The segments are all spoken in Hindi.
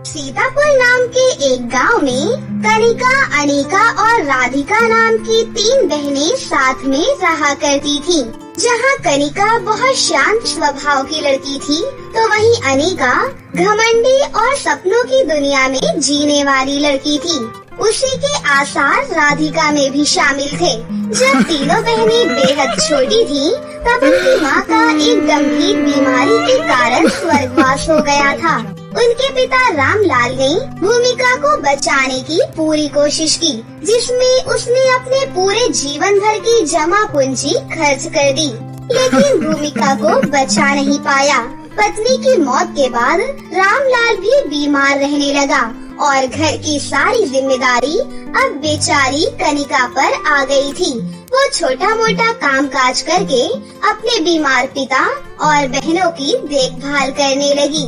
सीतापुर नाम के एक गांव में कनिका, अनिका और राधिका नाम की 3 बहनें साथ में रहा करती थीं। जहां कनिका बहुत शांत स्वभाव की लड़की थी, तो वहीं अनिका घमंडी और सपनों की दुनिया में जीने वाली लड़की थी। उसी के आसार राधिका में भी शामिल थे। जब तीनों बहनें बेहद छोटी थीं, तब उनकी माँ का एक गंभीर बीमारी के कारण स्वर्गवास हो गया था। उनके पिता रामलाल ने भूमिका को बचाने की पूरी कोशिश की, जिसमें उसने अपने पूरे जीवन भर की जमा पूंजी खर्च कर दी, लेकिन भूमिका को बचा नहीं पाया। पत्नी की मौत के बाद रामलाल भी बीमार रहने लगा और घर की सारी जिम्मेदारी अब बेचारी कनिका पर आ गई थी। वो छोटा मोटा काम काज करके अपने बीमार पिता और बहनों की देखभाल करने लगी।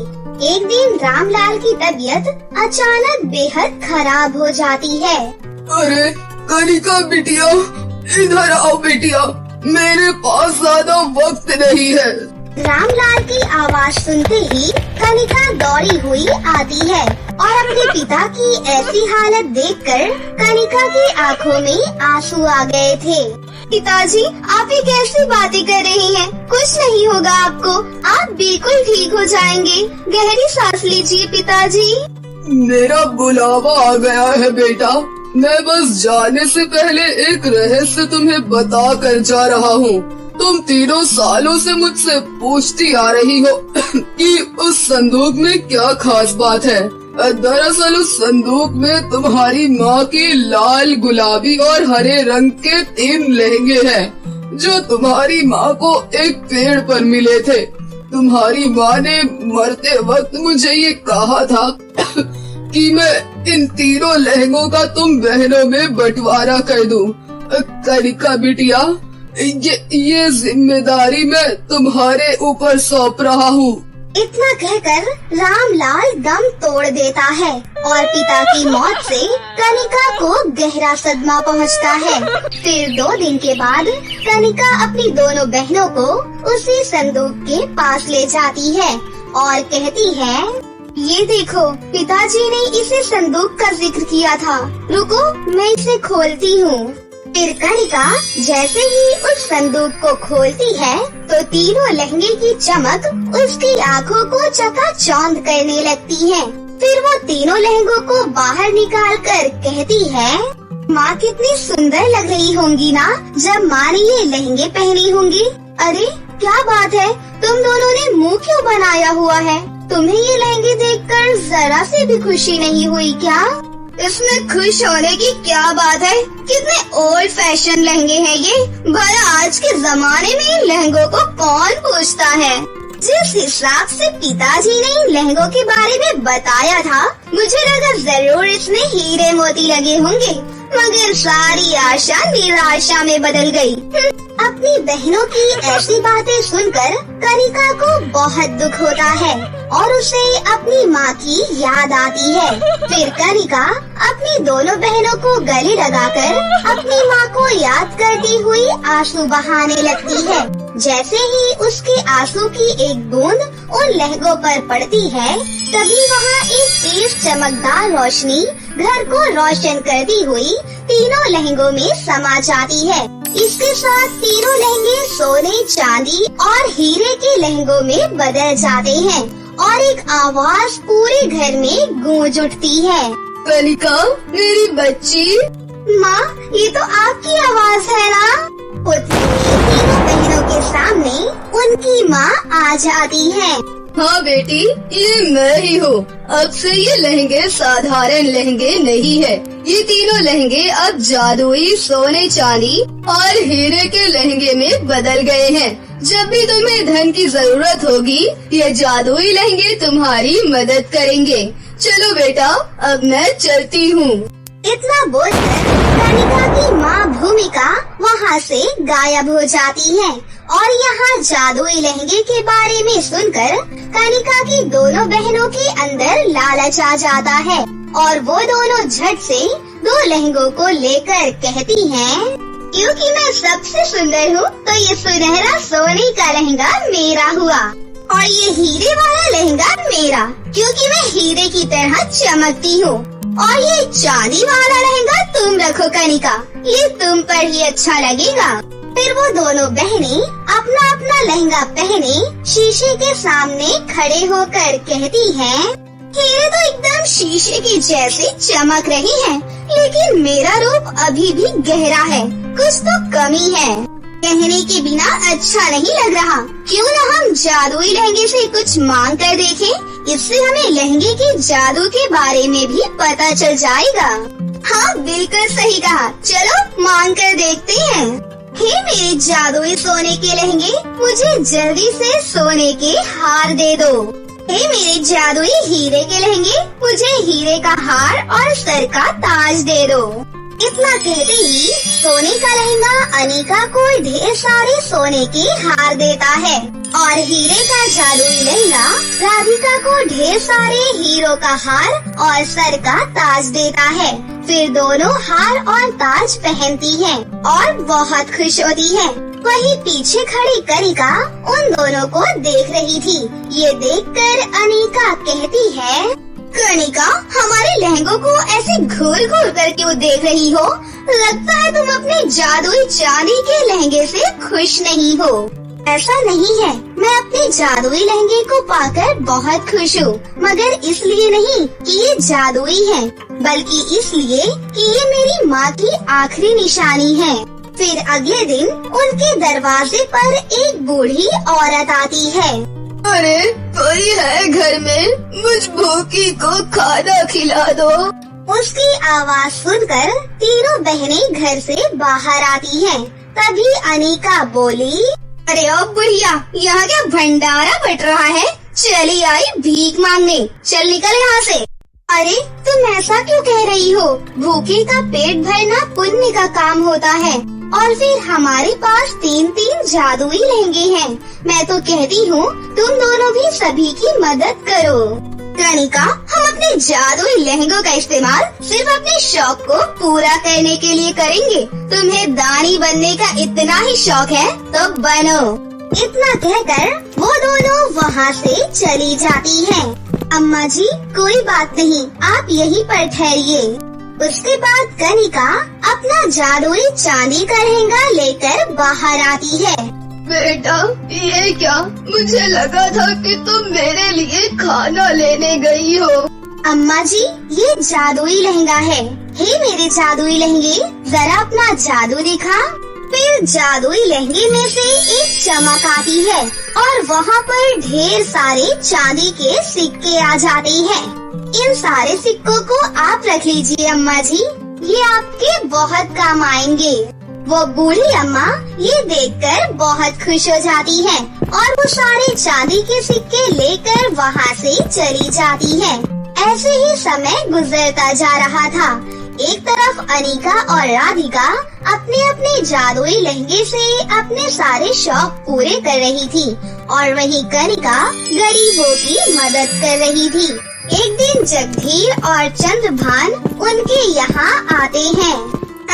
एक दिन रामलाल की तबीयत अचानक बेहद खराब हो जाती है। अरे कनिका बिटिया, इधर आओ बेटिया, मेरे पास ज्यादा वक्त नहीं है। रामलाल की आवाज सुनते ही कनिका दौड़ी हुई आती है और अपने पिता की ऐसी हालत देखकर कनिका की आंखों में आंसू आ गए थे। पिताजी, आप ये कैसी बातें कर रही हैं? कुछ नहीं होगा आपको, आप बिल्कुल ठीक हो जाएंगे। गहरी सांस लीजिए पिताजी। मेरा बुलावा आ गया है बेटा। मैं बस जाने से पहले एक रहस्य तुम्हें बता कर जा रहा हूँ। तुम तीनों सालों से मुझसे पूछती आ रही हो कि उस संदूक में क्या खास बात है। दरअसल उस संदूक में तुम्हारी माँ के लाल, गुलाबी और हरे रंग के 3 लहंगे हैं, जो तुम्हारी माँ को एक पेड़ पर मिले थे। तुम्हारी माँ ने मरते वक्त मुझे ये कहा था कि मैं इन तीनों लहंगों का तुम बहनों में बंटवारा कर दूं। कनिका बिटिया, ये जिम्मेदारी मैं तुम्हारे ऊपर सौंप रहा हूँ। इतना कहकर रामलाल दम तोड़ देता है और पिता की मौत से कनिका को गहरा सदमा पहुंचता है। फिर 2 दिन के बाद कनिका अपनी दोनों बहनों को उसी संदूक के पास ले जाती है और कहती है, ये देखो, पिताजी ने इसे संदूक का जिक्र किया था। रुको, मैं इसे खोलती हूँ। फिर कनिका जैसे ही उस संदूक को खोलती है, तो तीनों लहंगे की चमक उसकी आंखों को चकाचौंध करने लगती है। फिर वो तीनों लहंगों को बाहर निकालकर कहती है, माँ कितनी सुंदर लग रही होंगी ना, जब माँ ने ये लहंगे पहनी होंगी। अरे क्या बात है, तुम दोनों ने मुंह क्यों बनाया हुआ है? तुम्हें ये लहंगे देखकर जरा से भी खुशी नहीं हुई क्या? इसमें खुश होने की क्या बात है? कितने ओल्ड फैशन लहंगे हैं ये। भला आज के जमाने में इन लहंगों को कौन पूछता है? जिस हिसाब से पिताजी ने इन लहंगों के बारे में बताया था, मुझे लगा जरूर इसमें हीरे मोती लगे होंगे, मगर सारी आशा निराशा में बदल गई। अपनी बहनों की ऐसी बातें सुनकर कनिका को बहुत दुख होता है और उसे अपनी माँ की याद आती है। फिर कनिका अपनी दोनों बहनों को गले लगाकर अपनी माँ को याद करती हुई आंसू बहाने लगती है। जैसे ही उसके आंसू की एक बूंद उन लहंगों पर पड़ती है, तभी वहाँ एक तेज चमकदार रोशनी घर को रोशन करती हुई तीनों लहंगों में समा जाती है। इसके साथ तीनों लहंगे सोने, चांदी और हीरे के लहंगों में बदल जाते हैं और एक आवाज पूरे घर में गूंज उठती है। कनिका, मेरी बच्ची। माँ, ये तो आपकी आवाज है ना? तीनों बहनों के सामने उनकी माँ आ जाती है। हाँ बेटी, ये मैं ही हूँ। अब से ये लहंगे साधारण लहंगे नहीं है। ये तीनों लहंगे अब जादुई सोने, चांदी और हीरे के लहंगे में बदल गए हैं। जब भी तुम्हें धन की जरूरत होगी, ये जादुई लहंगे तुम्हारी मदद करेंगे। चलो बेटा, अब मैं चलती हूँ। इतना बोलकर कनिका की माँ भूमिका वहाँ से गायब हो जाती है और यहाँ जादुई लहंगे के बारे में सुनकर कनिका की दोनों बहनों के अंदर लालच आ जाता है और वो दोनों झट से 2 लहंगों को लेकर कहती हैं, क्योंकि मैं सबसे सुंदर हूँ, तो ये सुनहरा सोने का लहंगा मेरा हुआ। और ये हीरे वाला लहंगा मेरा, क्योंकि मैं हीरे की तरह चमकती हूँ। और ये चांदी वाला लहंगा तुम रखो कनिका, ये तुम पर ही अच्छा लगेगा। फिर वो दोनों बहनें अपना अपना लहंगा पहने शीशे के सामने खड़े होकर कहती हैं, हीरे तो एकदम शीशे की जैसे चमक रही हैं, लेकिन मेरा रूप अभी भी गहरा है, कुछ तो कमी है। कहने के बिना अच्छा नहीं लग रहा, क्यों न हम जादुई लहंगे से कुछ मांग कर देखें, इससे हमें लहंगे के जादू के बारे में भी पता चल जाएगा। हाँ बिल्कुल सही कहा, चलो मांग कर देखते हैं। हे मेरे जादुई सोने के लहंगे, मुझे जल्दी से सोने के हार दे दो। हे मेरे जादुई हीरे के लहंगे, मुझे हीरे का हार और सर का ताज दे दो। इतना कहते ही सोने का लहंगा अनिका को ढेर सारे सोने के हार देता है और हीरे का जादुई लहंगा राधिका को ढेर सारे हीरों का हार और सर का ताज देता है। फिर दोनों हार और ताज पहनती हैं और बहुत खुश होती हैं। वहीं पीछे खड़ी कनिका उन दोनों को देख रही थी। ये देखकर अनिका कहती है, कनिका, हमारे लहंगों को ऐसे घूर घूर कर क्यों देख रही हो? लगता है तुम अपने जादुई चांदी के लहंगे से खुश नहीं हो। ऐसा नहीं है, मैं अपने जादुई लहंगे को पाकर बहुत खुश हूँ, मगर इसलिए नहीं कि ये जादुई है, बल्कि इसलिए कि ये मेरी माँ की आखिरी निशानी है। फिर अगले दिन उनके दरवाजे पर एक बूढ़ी औरत आती है। अरे कोई है घर में? मुझ भूखी को खाना खिला दो। उसकी आवाज सुनकर तीनों बहनें घर से बाहर आती हैं। तभी अनिका बोली, अरे ओ बुढ़िया, यहाँ क्या भंडारा बट रहा है? चली आई भीख मांगने, चल निकल यहाँ से। अरे तुम ऐसा क्यों कह रही हो? भूखे का पेट भरना पुण्य का काम होता है, और फिर हमारे पास 3 जादुई लहंगे हैं। मैं तो कहती हूँ तुम दोनों भी सभी की मदद करो। कनिका, हम अपने जादुई लहंगों का इस्तेमाल सिर्फ अपने शौक को पूरा करने के लिए करेंगे। तुम्हें दानी बनने का इतना ही शौक है तो बनो। इतना कहकर वो दोनों वहाँ से चली जाती हैं। अम्मा जी, कोई बात नहीं, आप यहीं पर ठहरिए। उसके बाद कनिका अपना जादुई चांदी का लहंगा लेकर बाहर आती है। बेटा, ये क्या? मुझे लगा था कि तुम मेरे लिए खाना लेने गई हो। अम्मा जी, ये जादुई लहंगा है। हे मेरे जादुई लहंगे, जरा अपना जादू दिखा। फिर जादुई लहंगे में से एक चमक आती है और वहाँ पर ढेर सारे चांदी के सिक्के आ जाते हैं। इन सारे सिक्कों को आप रख लीजिए अम्मा जी, ये आपके बहुत काम आएंगे। वो बूढ़ी अम्मा ये देखकर बहुत खुश हो जाती हैं और वो सारे चांदी के सिक्के लेकर वहाँ से चली जाती हैं। ऐसे ही समय गुजरता जा रहा था। एक तरफ अनिका और राधिका अपने अपने जादुई लहंगे से अपने सारे शौक पूरे कर रही थी और वहीं कनिका गरीबों की मदद कर रही थी। एक दिन जगधीर और चंद्रभान उनके यहाँ आते हैं।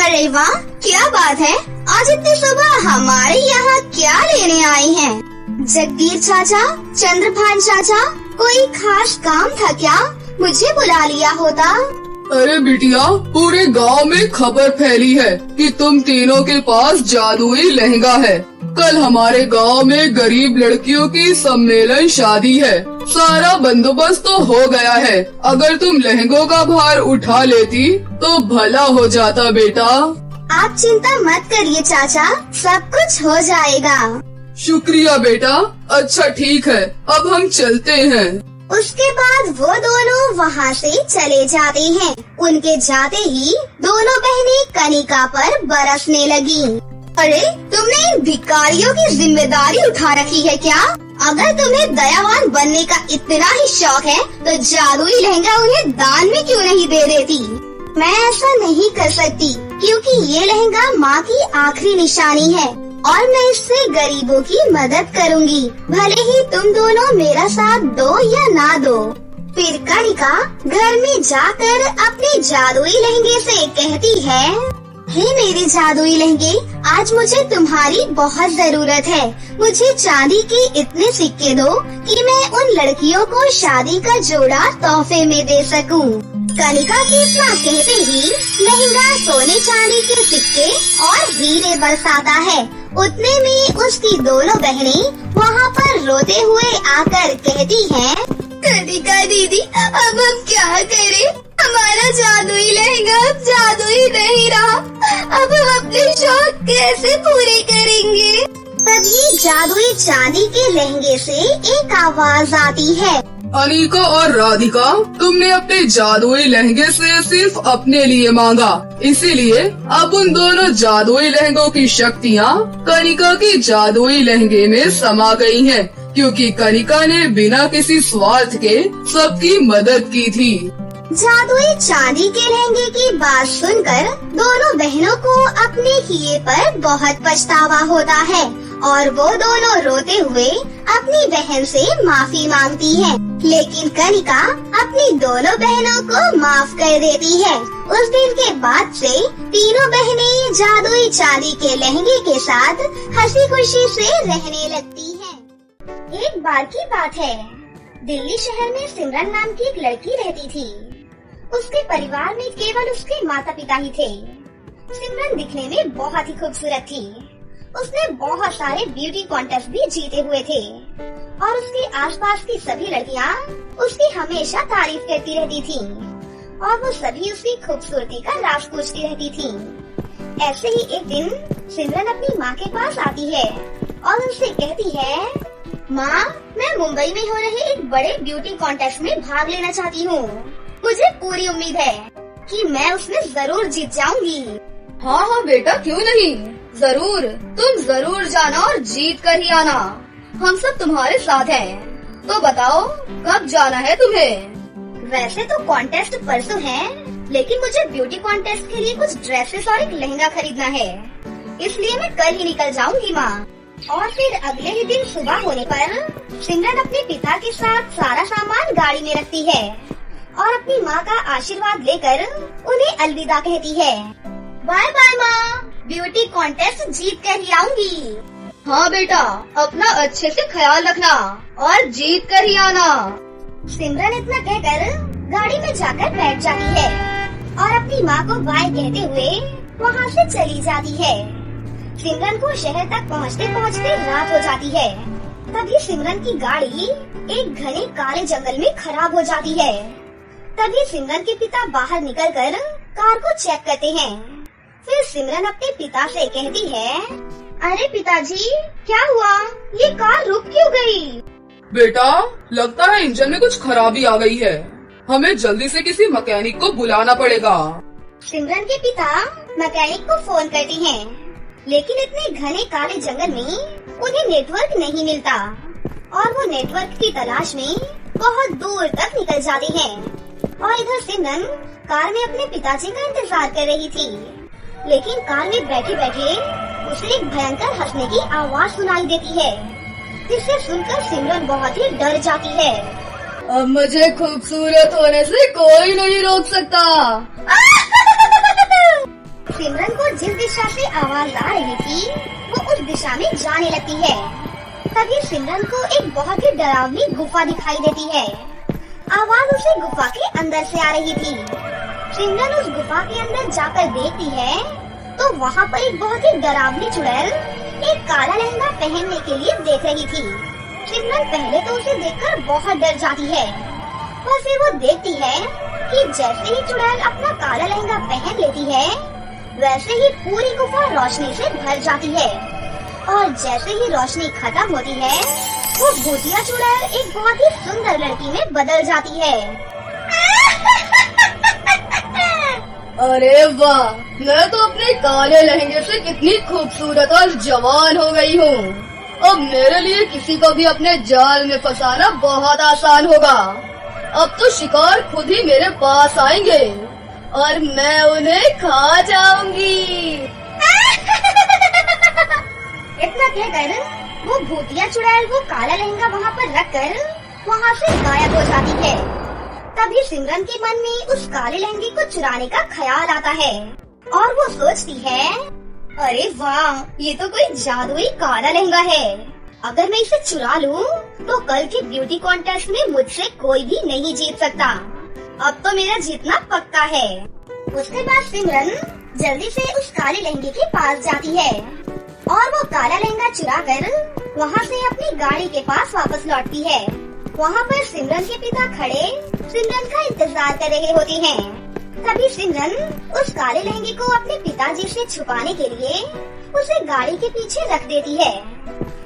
अरे वाह, क्या बात है, आज इतनी सुबह हमारे यहाँ क्या लेने आए हैं? जगधीर चाचा, चंद्रभान चाचा, कोई खास काम था क्या? मुझे बुला लिया होता। अरे बिटिया, पूरे गांव में खबर फैली है कि तुम तीनों के पास जादुई लहंगा है। कल हमारे गांव में गरीब लड़कियों की सम्मेलन शादी है। सारा बंदोबस्त तो हो गया है। अगर तुम लहंगों का भार उठा लेती तो भला हो जाता बेटा। आप चिंता मत करिए चाचा, सब कुछ हो जाएगा। शुक्रिया बेटा। अच्छा ठीक है, अब हम चलते हैं। उसके बाद वो दोनों वहाँ से चले जाते हैं। उनके जाते ही दोनों बहनें कनिका पर बरसने लगी। अरे तुमने इन भिखारियों की जिम्मेदारी उठा रखी है क्या? अगर तुम्हें दयावान बनने का इतना ही शौक है तो जादुई लहंगा उन्हें दान में क्यों नहीं दे देती? मैं ऐसा नहीं कर सकती क्योंकि ये लहंगा माँ की आखिरी निशानी है और मैं इससे गरीबों की मदद करूँगी, भले ही तुम दोनों मेरा साथ दो या ना दो। फिर कनिका घर में जाकर अपने जादुई लहंगे से कहती है, हे मेरे जादुई लहंगे, आज मुझे तुम्हारी बहुत जरूरत है। मुझे चांदी के इतने सिक्के दो कि मैं उन लड़कियों को शादी का जोड़ा तोहफे में दे सकूं। कनिका की इतना कहते ही लहंगा सोने चांदी के सिक्के और हीरे बरसाता है। उतने में उसकी दोनों बहनें वहाँ पर रोते हुए आकर कहती हैं, कनिका दीदी, अब हम क्या करें? हमारा जादुई लहंगा अब जादू ही नहीं रहा। अब हम अपने शौक कैसे पूरे करेंगे? तभी जादुई चांदी के लहंगे से एक आवाज आती है, अनिका और राधिका, तुमने अपने जादुई लहंगे से सिर्फ अपने लिए मांगा, इसीलिए अब उन दोनों जादुई लहंगों की शक्तियाँ कनिका की जादुई लहंगे में समा गई हैं, क्योंकि कनिका ने बिना किसी स्वार्थ के सबकी मदद की थी। जादुई चांदी के लहंगे की बात सुनकर दोनों बहनों को अपने किए पर बहुत पछतावा होता है और वो दोनों रोते हुए अपनी बहन से माफी मांगती हैं। लेकिन कनिका अपनी दोनों बहनों को माफ कर देती है। उस दिन के बाद से तीनों बहनें जादुई चांदी के लहंगे के साथ हंसी खुशी से रहने लगती हैं। एक बार की बात है, दिल्ली शहर में सिमरन नाम की एक लड़की रहती थी। उसके परिवार में केवल उसके माता पिता ही थे। सिमरन दिखने में बहुत ही खूबसूरत थी। उसने बहुत सारे ब्यूटी कॉन्टेस्ट भी जीते हुए थे और उसके आसपास की सभी लड़कियां उसकी हमेशा तारीफ करती रहती थीं और वो सभी उसकी खूबसूरती का राज पूछती रहती थीं। ऐसे ही एक दिन सिमरन अपनी माँ के पास आती है और उनसे कहती है, माँ, मैं मुंबई में हो रहे एक बड़े ब्यूटी कॉन्टेस्ट में भाग लेना चाहती हूँ। मुझे पूरी उम्मीद है कि मैं उसमें जरूर जीत जाऊंगी। हाँ हाँ बेटा, क्यों नहीं, जरूर, तुम जरूर जाना और जीत कर ही आना। हम सब तुम्हारे साथ हैं। तो बताओ, कब जाना है तुम्हें? वैसे तो कॉन्टेस्ट परसों है, लेकिन मुझे ब्यूटी कॉन्टेस्ट के लिए कुछ ड्रेसेस और एक लहंगा खरीदना है, इसलिए मैं कल ही निकल जाऊंगी माँ। और फिर अगले ही दिन सुबह होने पर सिमरन अपने पिता के साथ सारा सामान गाड़ी में रखती है और अपनी माँ का आशीर्वाद लेकर उन्हें अलविदा कहती है। बाय बाय माँ, ब्यूटी कॉन्टेस्ट जीत कर ही आऊंगी। हाँ बेटा, अपना अच्छे से ख्याल रखना और जीत कर ही आना। सिमरन इतना कहकर गाड़ी में जाकर बैठ जाती है और अपनी माँ को बाय कहते हुए वहाँ से चली जाती है। सिमरन को शहर तक पहुँचते पहुँचते रात हो जाती है। तभी सिमरन की गाड़ी एक घने काले जंगल में खराब हो जाती है। तभी सिमरन के पिता बाहर निकलकर कार को चेक करते हैं। फिर सिमरन अपने पिता से कहती है, अरे पिताजी, क्या हुआ? ये कार रुक क्यों गई? बेटा, लगता है इंजन में कुछ खराबी आ गई है। हमें जल्दी से किसी मैकेनिक को बुलाना पड़ेगा। सिमरन के पिता मैकेनिक को फोन करते हैं, लेकिन इतने घने काले जंगल में उन्हें नेटवर्क नहीं मिलता और वो नेटवर्क की तलाश में बहुत दूर तक निकल जाते हैं। और इधर सिमरन कार में अपने पिताजी का इंतजार कर रही थी, लेकिन कार में बैठे बैठे उसे एक भयंकर हंसने की आवाज सुनाई देती है, जिसे सुनकर सिमरन बहुत ही डर जाती है। अब मुझे खूबसूरत होने से कोई नहीं रोक सकता। सिमरन को जिस दिशा से आवाज आ रही थी वो उस दिशा में जाने लगती है। तभी सिमरन को एक बहुत ही डरावनी गुफा दिखाई देती है। आवाज उसे गुफा के अंदर से आ रही थी। सिमरन उस गुफा के अंदर जाकर देखती है तो वहाँ पर एक बहुत ही डरावनी चुड़ैल एक काला लहंगा पहनने के लिए देख रही थी। सिमरन पहले तो उसे देखकर बहुत डर जाती है, और फिर वो देखती है कि जैसे ही चुड़ैल अपना काला लहंगा पहन लेती है, वैसे ही पूरी गुफा रोशनी से भर जाती है। और जैसे ही रोशनी खत्म होती है, वो भूतिया चुड़ैल एक बहुत ही सुंदर लड़की में बदल जाती है। अरे वाह, मैं तो अपने काले लहंगे से कितनी खूबसूरत और जवान हो गई हूँ। अब मेरे लिए किसी को भी अपने जाल में फंसाना बहुत आसान होगा। अब तो शिकार खुद ही मेरे पास आएंगे और मैं उन्हें खा जाऊंगी। इतना कहकर वो भूतिया चुड़ैल वो काला लहंगा वहाँ पर रखकर वहाँ से गायब हो जाती है। तभी सिमरन के मन में उस काले लहंगे को चुराने का ख्याल आता है और वो सोचती है, अरे वाह, ये तो कोई जादुई काला लहंगा है। अगर मैं इसे चुरा लूं, तो कल के ब्यूटी कॉन्टेस्ट में मुझसे कोई भी नहीं जीत सकता। अब तो मेरा जीतना पक्का है। उसके बाद सिमरन जल्दी से उस काले लहंगे के पास जाती है और वो काला लहंगा चुरा कर वहाँ से अपनी गाड़ी के पास वापस लौटती है। वहाँ पर सिमरन के पिता खड़े सिमरन का इंतजार कर रहे होते हैं। तभी सिमरन उस काले लहंगे को अपने पिताजी से छुपाने के लिए उसे गाड़ी के पीछे रख देती है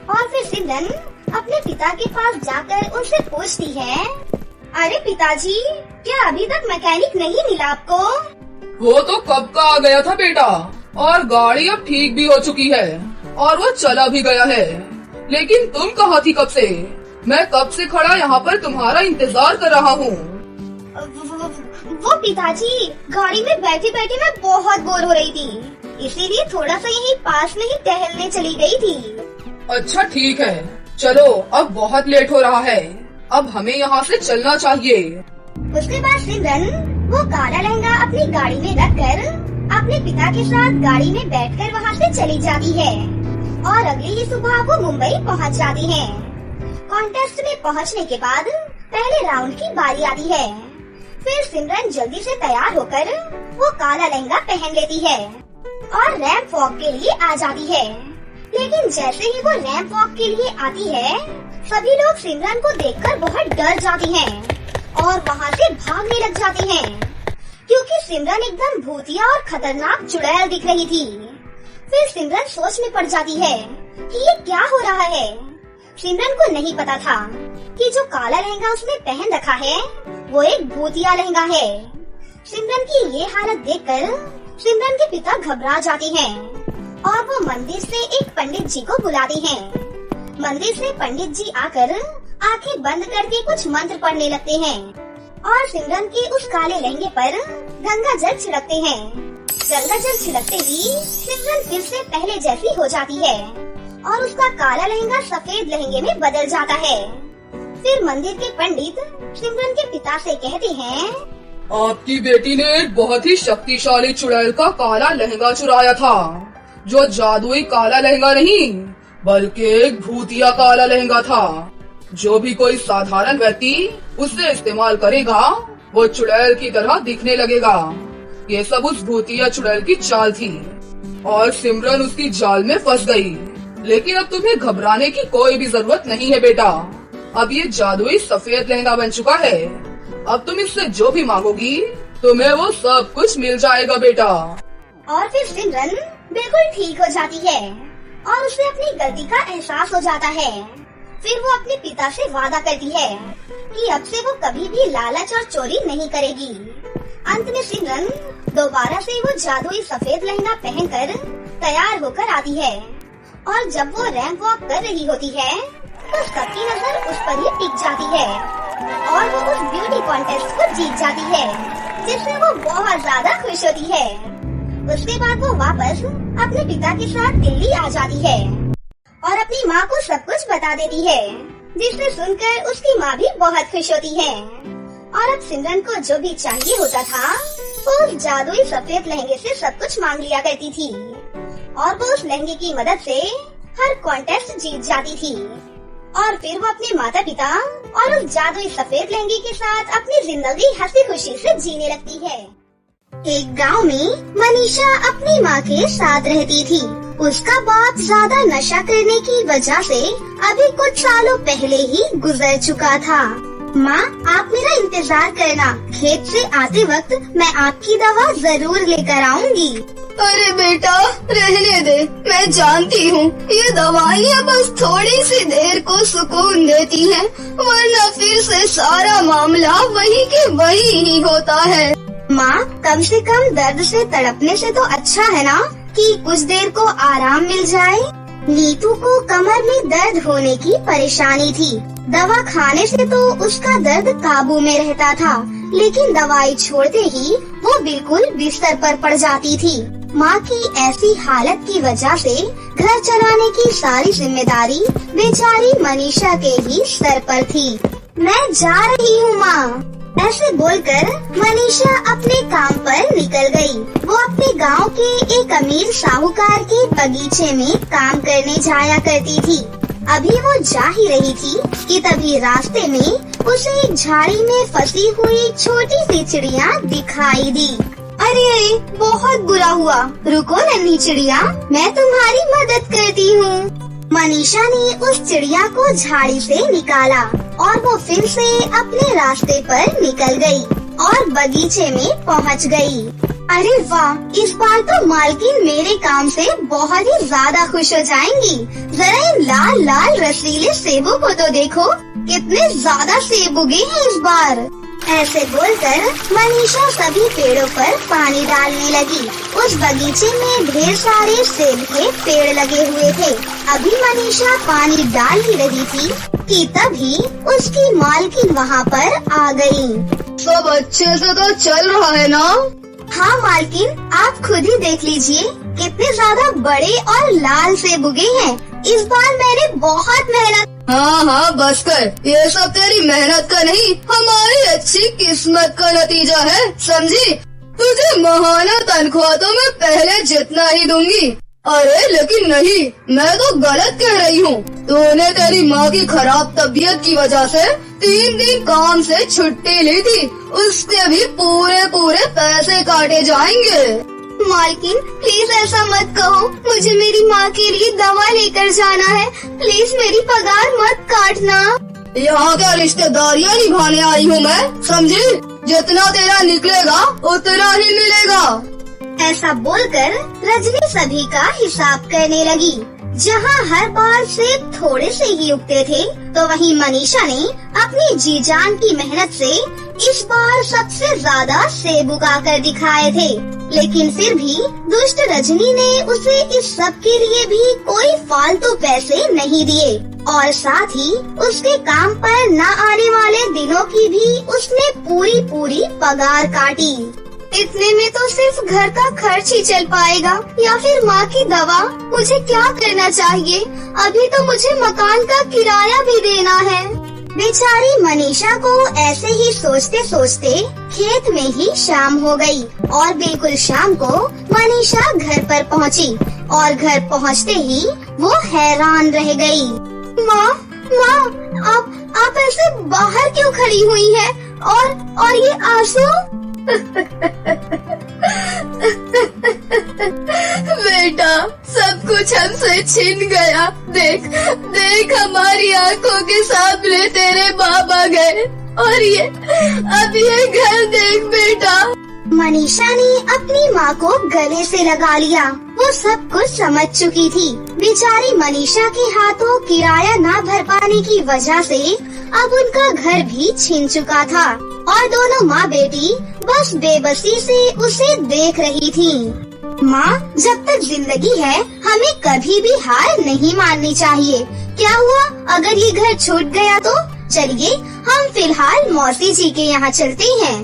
और फिर सिमरन अपने पिता के पास जाकर उनसे पूछती है, अरे पिताजी, क्या अभी तक मैकेनिक नहीं मिला आपको? वो तो कब का आ गया था बेटा, और गाड़ी अब ठीक भी हो चुकी है और वो चला भी गया है। लेकिन तुम कहाँ थी कब से? मैं कब से खड़ा यहाँ पर तुम्हारा इंतजार कर रहा हूँ। वो पिताजी, गाड़ी में बैठे बैठे मैं बहुत बोर हो रही थी, इसीलिए थोड़ा सा यहीं पास में ही टहलने चली गई थी। अच्छा ठीक है, चलो अब बहुत लेट हो रहा है, अब हमें यहाँ से चलना चाहिए। उसके बाद सिमरन वो काला लहंगा अपनी गाड़ी में रखकर अपने पिता के साथ गाड़ी में बैठकर वहाँ से चली जाती है और अगली ही सुबह वो मुंबई पहुँच जाती है। कॉन्टेस्ट में पहुँचने के बाद पहले राउंड की बारी आती है। फिर सिमरन जल्दी से तैयार होकर वो काला लहंगा पहन लेती है और रैंप वॉक के लिए आ जाती है। लेकिन जैसे ही वो रैंप वॉक के लिए आती है, सभी लोग सिमरन को देखकर बहुत डर जाती हैं और वहाँ से भागने लग जाते हैं, क्योंकि सिमरन एकदम भूतिया और खतरनाक चुड़ैल दिख रही थी। फिर सिमरन सोच में पड़ जाती है कि ये क्या हो रहा है। सिमरन को नहीं पता था कि जो काला लहंगा उसने पहन रखा है वो एक भूतिया लहंगा है। सिमरन की ये हालत देखकर सिमरन के पिता घबरा जाते हैं और वो मंदिर से एक पंडित जी को बुलाते हैं। मंदिर से पंडित जी आकर आंखें बंद करके कुछ मंत्र पढ़ने लगते हैं और सिमरन के उस काले लहंगे पर गंगा जल छिड़कते हैं। गंगा जल छिड़कते ही सिमरन फिर से पहले जैसी हो जाती है और उसका काला लहंगा सफेद लहंगे में बदल जाता है। फिर मंदिर के पंडित सिमरन के पिता से कहते हैं, आपकी बेटी ने एक बहुत ही शक्तिशाली चुड़ैल का काला लहंगा चुराया था, जो जादुई काला लहंगा नहीं बल्कि एक भूतिया काला लहंगा था। जो भी कोई साधारण व्यक्ति उसे इस्तेमाल करेगा वो चुड़ैल की तरह दिखने लगेगा। ये सब उस भूतिया चुड़ैल की चाल थी और सिमरन उसकी जाल में फंस गई। लेकिन अब तुम्हें घबराने की कोई भी जरूरत नहीं है बेटा, अब ये जादुई सफेद लहंगा बन चुका है। अब तुम इससे जो भी मांगोगी तुम्हें वो सब कुछ मिल जाएगा बेटा। और फिर सिमरन बिल्कुल ठीक हो जाती है और उसे अपनी गलती का एहसास हो जाता है। फिर वो अपने पिता से वादा करती है कि अब से वो कभी भी लालच और चोरी नहीं करेगी। अंत में सिमरन दोबारा से वो जादुई सफेद लहंगा पहनकर तैयार होकर आती है और जब वो रैंप वॉक कर रही होती है तो सबकी नजर उस पर ही टिक जाती है और वो उस ब्यूटी कॉन्टेस्ट को जीत जाती है, जिससे वो बहुत ज्यादा खुश होती है। उसके बाद वो वापस अपने पिता के साथ दिल्ली आ जाती है और अपनी माँ को सब कुछ बता देती है, जिसे सुनकर उसकी माँ भी बहुत खुश होती है। और अब सिमरन को जो भी चाहिए होता था वो उस जादुई सफेद लहंगे से सब कुछ मांग लिया करती थी और वो उस लहंगे की मदद से हर कॉन्टेस्ट जीत जाती थी। और फिर वो अपने माता पिता और उस जादुई सफेद लहंगे के साथ अपनी जिंदगी हंसी खुशी से जीने लगती है। एक गांव में मनीषा अपनी माँ के साथ रहती थी। उसका बाप ज्यादा नशा करने की वजह से अभी कुछ सालों पहले ही गुजर चुका था। माँ, आप मेरा इंतजार करना, खेत से आते वक्त मैं आपकी दवा जरूर लेकर आऊंगी। अरे बेटा, रहने दे, मैं जानती हूँ ये दवाइयाँ बस थोड़ी सी देर को सुकून देती हैं, वरना फिर से सारा मामला वही के वही ही होता है। माँ, कम से कम दर्द से तड़पने से तो अच्छा है ना कि कुछ देर को आराम मिल जाए। नीतू को कमर में दर्द होने की परेशानी थी। दवा खाने से तो उसका दर्द काबू में रहता था, लेकिन दवाई छोड़ते ही वो बिल्कुल बिस्तर पर पड़ जाती थी। माँ की ऐसी हालत की वजह से घर चलाने की सारी जिम्मेदारी बेचारी मनीषा के ही सर पर थी। मैं जा रही हूँ माँ। ऐसे बोलकर मनीषा अपने काम पर निकल गई। वो अपने गांव के एक अमीर साहूकार के बगीचे में काम करने जाया करती थी। अभी वो जा ही रही थी कि तभी रास्ते में उसे एक झाड़ी में फंसी हुई छोटी सी चिड़िया दिखाई दी। अरे बहुत बुरा हुआ, रुको नन्ही चिड़िया, मैं तुम्हारी मदद करती हूँ। मनीषा ने उस चिड़िया को झाड़ी से निकाला और वो फिर से अपने रास्ते पर निकल गई और बगीचे में पहुँच गई। अरे वाह, इस बार तो मालकिन मेरे काम से बहुत ही ज्यादा खुश हो जाएंगी। जरा इन लाल लाल रसीले सेबों को तो देखो, कितने ज्यादा सेब उगे हैं इस बार। ऐसे बोलकर मनीषा सभी पेड़ों पर पानी डालने लगी। उस बगीचे में ढेर सारे सेब के पेड़ लगे हुए थे। अभी मनीषा पानी डाल ही रही थी कि तभी उसकी मालकिन वहाँ पर आ गई। सब अच्छे से तो चल रहा है ना? हाँ मालकिन, आप खुद ही देख लीजिए कितने ज्यादा बड़े और लाल सेब उगे हैं। इस बार मैंने बहुत मेहनत। हाँ बस कर, ये सब तेरी मेहनत का नहीं, हमारी अच्छी किस्मत का नतीजा है, समझी? तुझे महाना तनख्वाह तो मैं पहले जितना ही दूंगी। अरे लेकिन नहीं, मैं तो गलत कह रही हूँ। तूने तेरी माँ की खराब तबीयत की वजह से 3 दिन काम से छुट्टी ली थी, उसके भी पूरे पैसे काटे जाएंगे। मालकिन प्लीज ऐसा मत कहो, मुझे मेरी माँ के लिए दवा लेकर जाना है। प्लीज मेरी पगार मत काटना। यहाँ क्या रिश्तेदारियाँ निभाने आई हूँ मैं, समझी? जितना तेरा निकलेगा उतना ही मिलेगा। ऐसा बोलकर रजनी सभी का हिसाब करने लगी। जहाँ हर बार सेब थोड़े से ही उगते थे, तो वहीं मनीषा ने अपनी जी जान की मेहनत से इस बार सबसे ज्यादा सेब उगा कर दिखाए थे। लेकिन फिर भी दुष्ट रजनी ने उसे इस सब के लिए भी कोई फालतू पैसे नहीं दिए और साथ ही उसके काम पर न आने वाले दिनों की भी उसने पूरी पगार काटी। इतने में तो सिर्फ घर का खर्च ही चल पाएगा या फिर माँ की दवा। मुझे क्या करना चाहिए? अभी तो मुझे मकान का किराया भी देना है। बेचारी मनीषा को ऐसे ही सोचते सोचते खेत में ही शाम हो गई और बिल्कुल शाम को मनीषा घर पर पहुंची और घर पहुंचते ही वो हैरान रह गई। माँ, आप ऐसे बाहर क्यों खड़ी हुई हैं? और ये आंसू? बेटा, सब कुछ हमसे छिन गया। देख हमारी आंखों के सामने तेरे बाप आ गए और अब ये घर देख बेटा। मनीषा ने अपनी माँ को गले से लगा लिया। वो सब कुछ समझ चुकी थी। बेचारी मनीषा के हाथों किराया ना भर पाने की वजह से अब उनका घर भी छिन चुका था और दोनों माँ बेटी बस बेबसी से उसे देख रही थी। माँ, जब तक जिंदगी है हमें कभी भी हार नहीं माननी चाहिए। क्या हुआ अगर ये घर छूट गया तो? चलिए हम फिलहाल मौसी जी के यहाँ चलते हैं।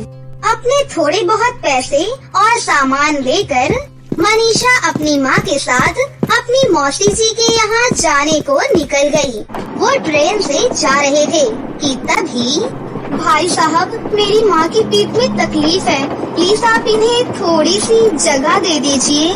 अपने थोड़े बहुत पैसे और सामान लेकर मनीषा अपनी माँ के साथ अपनी मौसी जी के यहाँ जाने को निकल गई। वो ट्रेन से जा रहे थे कि तभी भाई साहब, मेरी माँ की पीठ में तकलीफ है, प्लीज आप इन्हें थोड़ी सी जगह दे दीजिए।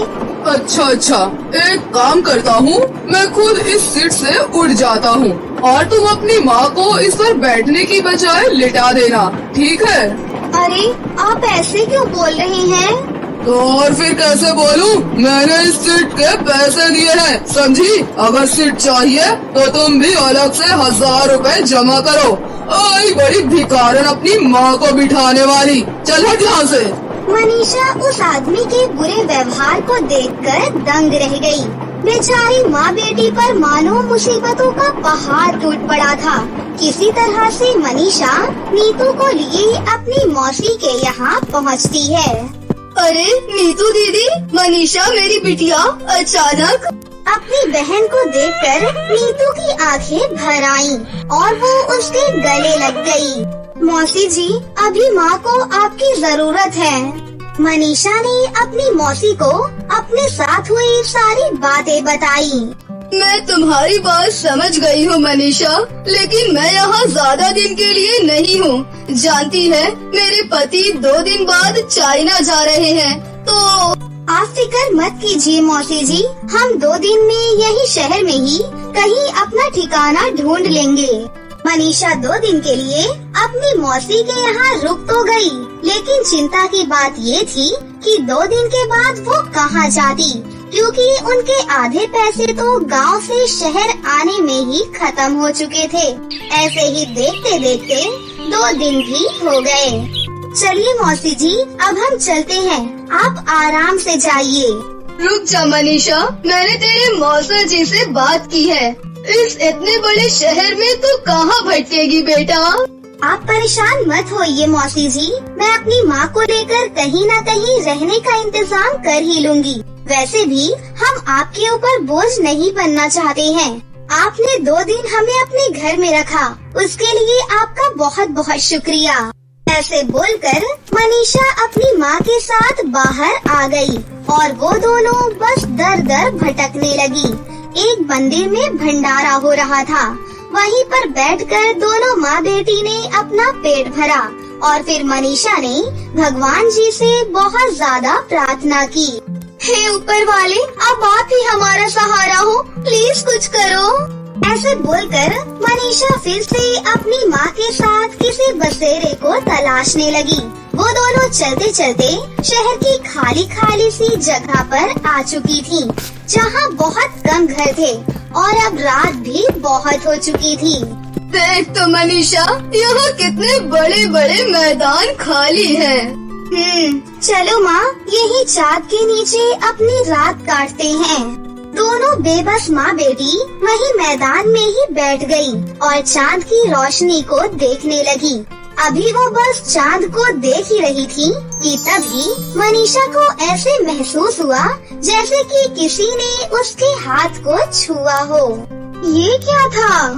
अच्छा, एक काम करता हूँ, मैं खुद इस सीट से उठ जाता हूँ और तुम अपनी माँ को इस पर बैठने की बजाय लिटा देना, ठीक है? अरे आप ऐसे क्यों बोल रहे हैं? तो और फिर कैसे बोलूं? मैंने इस सीट के पैसे दिए हैं, समझी? अगर सीट चाहिए तो तुम भी अलग से 1000 रुपए जमा करो। आई बड़ी भिखारन अपनी माँ को बिठाने वाली, चल हट यहाँ से। मनीषा उस आदमी के बुरे व्यवहार को देखकर दंग रह गई। बेचारी माँ बेटी पर मानो मुसीबतों का पहाड़ टूट पड़ा था। किसी तरह से मनीषा नीतू को लिए अपनी मौसी के यहाँ पहुँचती है। अरे नीतू दीदी, मनीषा मेरी बिटिया अचानक। अपनी बहन को देखकर नीतू की आंखें भर आईं और वो उसके गले लग गई। मौसी जी, अभी माँ को आपकी जरूरत है। मनीषा ने अपनी मौसी को अपने साथ हुई सारी बातें बताई। मैं तुम्हारी बात समझ गई हूँ मनीषा, लेकिन मैं यहाँ ज्यादा दिन के लिए नहीं हूँ। जानती है, मेरे पति 2 दिन बाद चाइना जा रहे हैं, तो आप फिक्र मत कीजिए मौसी जी, हम 2 दिन में यही शहर में ही कहीं अपना ठिकाना ढूंढ लेंगे। मनीषा 2 दिन के लिए अपनी मौसी के यहाँ रुक तो गई, लेकिन चिंता की बात ये थी कि 2 दिन के बाद वो कहाँ जाती, क्योंकि उनके आधे पैसे तो गांव से शहर आने में ही खत्म हो चुके थे। ऐसे ही देखते देखते 2 दिन भी हो गए। चलिए मौसी जी, अब हम चलते हैं, आप आराम से जाइए। रुक जा मनीषा, मैंने तेरे मौसा जी से बात की है। इस इतने बड़े शहर में तू कहाँ भटकेगी बेटा? आप परेशान मत होइए मौसी जी, मैं अपनी माँ को लेकर कहीं न कहीं रहने का इंतजाम कर ही लूंगी। वैसे भी हम आपके ऊपर बोझ नहीं बनना चाहते हैं। आपने 2 दिन हमें अपने घर में रखा, उसके लिए आपका बहुत बहुत शुक्रिया। ऐसे बोलकर मनीषा अपनी माँ के साथ बाहर आ गई और वो दोनों बस दर दर भटकने लगी। एक मंदिर में भंडारा हो रहा था, वहीं पर बैठकर दोनों माँ बेटी ने अपना पेट भरा और फिर मनीषा ने भगवान जी से बहुत ज्यादा प्रार्थना की। हे ऊपर वाले, अब आप ही हमारा सहारा हो, प्लीज कुछ करो। ऐसे बोलकर मनीषा फिर से अपनी माँ के साथ किसी बसेरे को तलाशने लगी। वो दोनों चलते चलते शहर की खाली खाली सी जगह पर आ चुकी थी, जहाँ बहुत कम घर थे और अब रात भी बहुत हो चुकी थी। देख तो मनीषा, यहाँ कितने बड़े बड़े मैदान खाली हैं। चलो माँ, यही चाँद के नीचे अपनी रात काटते हैं। दोनों बेबस माँ बेटी वही मैदान में ही बैठ गई और चाँद की रोशनी को देखने लगी। अभी वो बस चाँद को देख ही रही थी कि तभी मनीषा को ऐसे महसूस हुआ जैसे कि किसी ने उसके हाथ को छुआ हो। ये क्या था?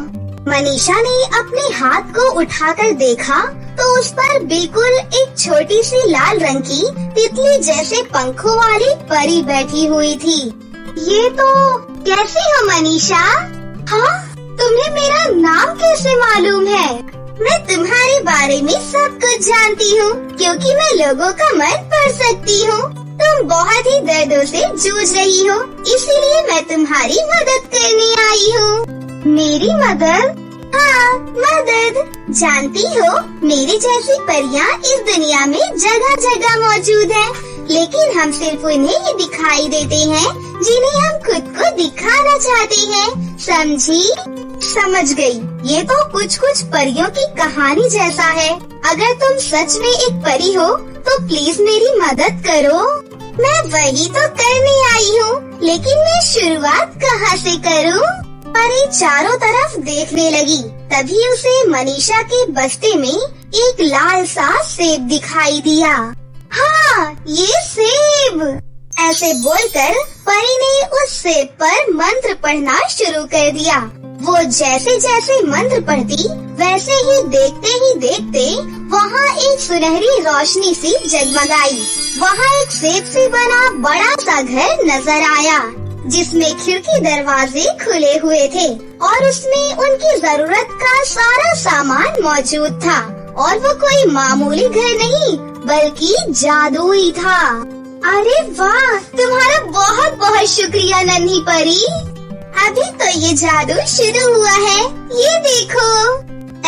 मनीषा ने अपने हाथ को उठाकर देखा तो उस पर बिल्कुल एक छोटी सी लाल रंग की तितली जैसे पंखों वाली परी बैठी हुई थी। ये तो कैसी हो मनीषा? हाँ, तुम्हें मेरा नाम कैसे मालूम है? मैं तुम्हारे बारे में सब कुछ जानती हूँ, क्योंकि मैं लोगों का मन पढ़ सकती हूँ। तुम बहुत ही दर्दों से जूझ रही हो, इसीलिए मैं तुम्हारी मदद करने आई हूँ। मेरी मदद? हाँ, मदद। जानती हो, मेरी जैसी परियां इस दुनिया में जगह जगह मौजूद है, लेकिन हम सिर्फ उन्हें ही दिखाई देते हैं जिन्हें हम खुद को दिखाना चाहते हैं। समझी? समझ गई। ये तो कुछ कुछ परियों की कहानी जैसा है। अगर तुम सच में एक परी हो तो प्लीज मेरी मदद करो। मैं वही तो करने आई हूँ, लेकिन मैं शुरुआत कहाँ से करूँ? परी चारों तरफ देखने लगी, तभी उसे मनीषा के बस्ते में एक लाल सा सेब दिखाई दिया। हाँ, ये सेब। ऐसे बोलकर परी ने उस सेब पर मंत्र पढ़ना शुरू कर दिया। वो जैसे जैसे मंत्र पढ़ती, वैसे ही देखते वहाँ एक सुनहरी रोशनी सी जगमगाई। वहाँ एक सेब से बना बड़ा सा घर नजर आया, जिसमें खिड़की दरवाजे खुले हुए थे और उसमें उनकी जरूरत का सारा सामान मौजूद था। और वो कोई मामूली घर नहीं, बल्कि जादुई था। अरे वाह, तुम्हारा बहुत बहुत शुक्रिया नन्ही परी। अभी तो ये जादू शुरू हुआ है, ये देखो।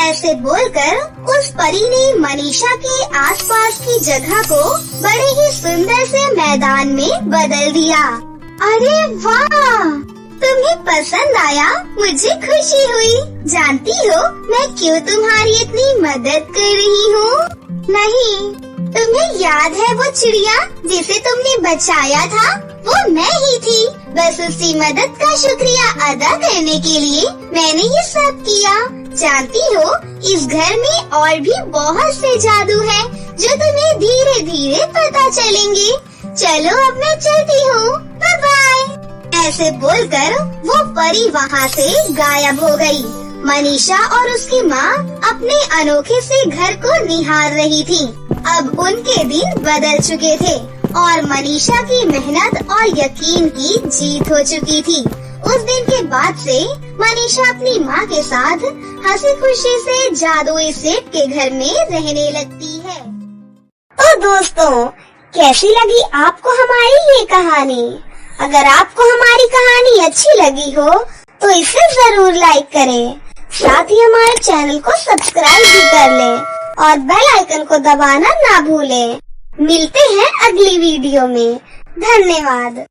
ऐसे बोलकर उस परी ने मनीषा के आसपास की जगह को बड़े ही सुंदर से मैदान में बदल दिया। अरे वाह, तुम्हें पसंद आया? मुझे खुशी हुई। जानती हो मैं क्यों तुम्हारी इतनी मदद कर रही हूँ? नहीं, तुम्हें याद है वो चिड़िया जिसे तुमने बचाया था? वो मैं ही थी। बस उसी मदद का शुक्रिया अदा करने के लिए मैंने ये सब किया। जानती हो, इस घर में और भी बहुत से जादू हैं, जो तुम्हें धीरे धीरे पता चलेंगे। चलो अब मैं चलती हूँ, बाय बाय। ऐसे बोलकर वो परी वहाँ से गायब हो गई। मनीषा और उसकी माँ अपने अनोखे से घर को निहार रही थी। अब उनके दिन बदल चुके थे और मनीषा की मेहनत और यकीन की जीत हो चुकी थी। उस दिन के बाद से मनीषा अपनी माँ के साथ हंसी खुशी से जादुई सेठ के घर में रहने लगती है। तो दोस्तों, कैसी लगी आपको हमारी ये कहानी? अगर आपको हमारी कहानी अच्छी लगी हो तो इसे जरूर लाइक करें, साथ ही हमारे चैनल को सब्सक्राइब भी कर लें और बेल आइकन को दबाना ना भूलें। मिलते हैं अगली वीडियो में। धन्यवाद।